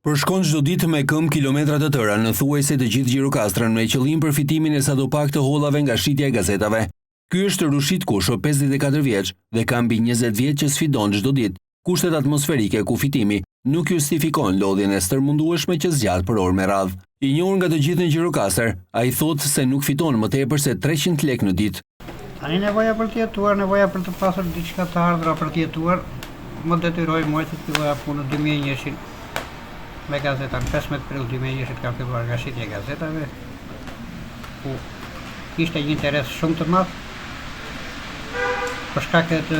Përshkon çdo ditë me këmbë kilometra të tëra në thuajse të gjithë Gjirokastrën me qëllim për fitimin e sadopak të hollave nga shitja e gazetave. Ky është Rushit Kusho, 54 vjeç dhe ka mbi 20 vjet që sfidon çdo ditë kushtet atmosferike ku fitimi nuk justifikon lodhjen e stërmundueshme që zgjat për orë me radhë. I njohur nga të gjithë në Gjirokastër, ai thotë se nuk fiton më tepër se 300 lekë në ditë. Tani nevoja për të jetuar, nevoja për të pasur diçka të ardhra për të jetuar, më detyroi mua të filloja punën 2001 me gazetan. 15 prill 2001 kam filluar nga shitja e gazetave, ku kishte një interes shumë të madh për shkak të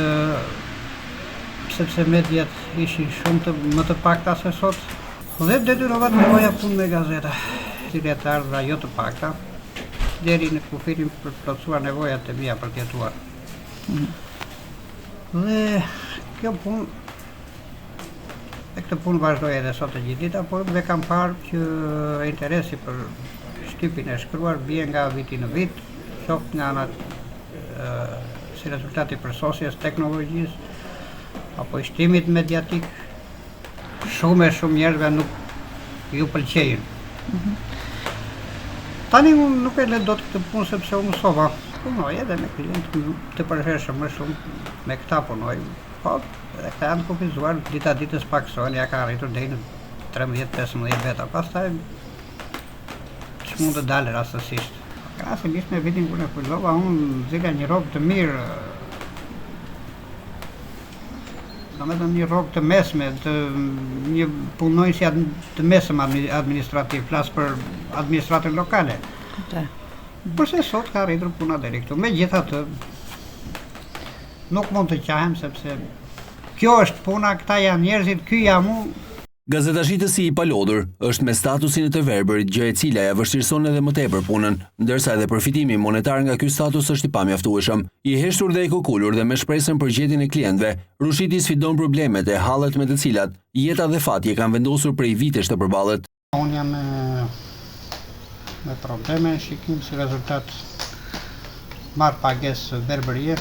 sepse mediat ishin shumë më të pakta se sot. Dhe detyrova të nevoja punë me gazeta, cilja të ardhra jo të pakta, deri në kufirin për të plotësuar nevojat e mia për të jetuar. Dhe kjo punë, këtë punë vazhdoj edhe sot të gjithë dita, por dhe kam parë që interesi për shtypin e shkruar bie nga viti në vit, shoh nga anat si rezultati përsosjes teknologjisë apo i shtimit mediatik, shumë njerëzve nuk ju pëlqejnë. Tani unë nuk e le dot këtë punë sepse u mësova. Punoj edhe me klientë të përhershëm më shumë, me këta punoj. Po, edhe këta janë kufizuar, dita ditës paksojnë, ja ka arritur deri në 13-15 veta. Pastaj ç'mund të dalë rastësisht. Krahasimisht me vitin kur e fillova, unë zila një rrogë të mirë, domethënë një rrogë të mesme, një punonjës të mesëm administrativ, flas për administratën lokale. Përse sot ka arritur puna deri këtu. Megjithatë, nuk mund të qahem sepse kjo është puna, këta janë njerëzit, ky jam unë. Gazetashitësi i palodhur është me statusin e të verbërit, gjë e cila ja vështirëson edhe më tepër punën, ndërsa edhe përfitimi monetar nga ky status është i pamjaftueshëm. I heshtur dhe i kokulur dhe me shpresën për gjetjen e klientëve, Rushiti sfidon problemet e hallet me të cilat jeta dhe fati e kanë vendosur prej vitesh të përballet. Unë jam me probleme në shikim si rezultat marr pagesë verbërie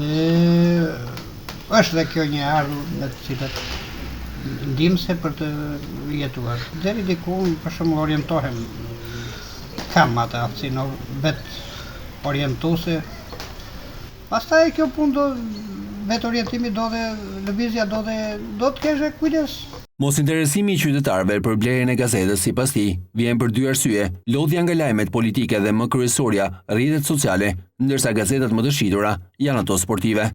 dhe është dhe kjo një ardhur me të cilat ndihmëse për të jetuar. Deri diku për shembull orientohem, kam atë aftësinë vetë orientuese. Pastaj kjo punë vetë orientimi do dhe lëvizja do të kesh kujdes. Mosinteresimi i qytetarëve për blerjen e gazetës sipas tij vjen për dy arsye: lodhja nga lajmet politike dhe më kryesorja rrjetet sociale, ndërsa gazetat më të shitura janë ato sportive.